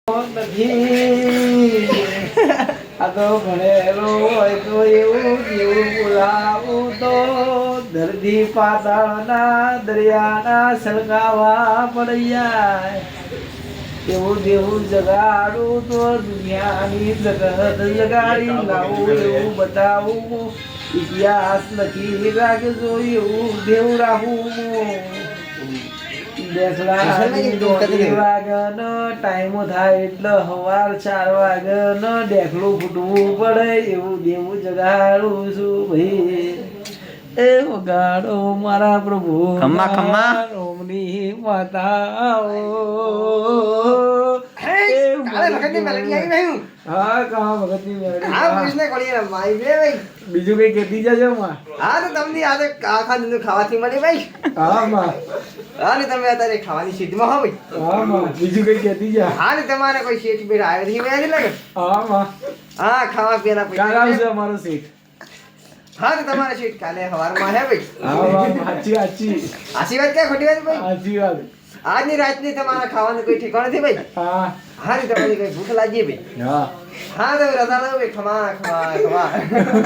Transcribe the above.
નથી આ તો ભણેલો હોય તો એવું જેવું બોલાવું તો દર્દી પાતાળના દરિયાના સળગાવા પડ્યા એવું દેવું જગાડું તો દુનિયાની જગત જગાડી લાવું એવું બતાવું ઇતિહાસ લખી રાખજો એવું દેવું રાખવું ટાઈમો થાય એટલે સવાર 4 વાગ્યાનો ડેકલું ફૂટવું પડે એવું દેવું જગાડું છું ભાઈ એ વગાડો મારા પ્રભુ ખમ્મા ખમ્મા ઓમની માતાઓ હા કહા ભગતની મેલડી બીજું કઈ કેતી જજો માં હા તો તમને આજે આખા દિન ખાવાથી મળી ભાઈ હા માં હા ને તમે અત્યારે ખાવાની સીધમાં હો ભાઈ હા માં બીજું કઈ કેતી જા હા ને તમારે કોઈ શેઠ બેઠ આવ્યો થી મેં લાગે હા માં હા ખાવા પીવાના કાલ આવશે પૈસા અમારો સીટ હા ને તમારે શેઠ કાલે સવારમાં હે ભાઈ હા માં સાચી સાચી આશી વાત ક્યાં ખોટી વાત ભાઈ સાચી વાત આજની રાતની તમારા ખાવાનું કોઈ ઠેકાણું નથી ભાઈ હા હા ને તમારી કઈ ભૂખ લાગી ભાઈ હા હા તો રજા લો ભાઈ ખમા ખમા ખમા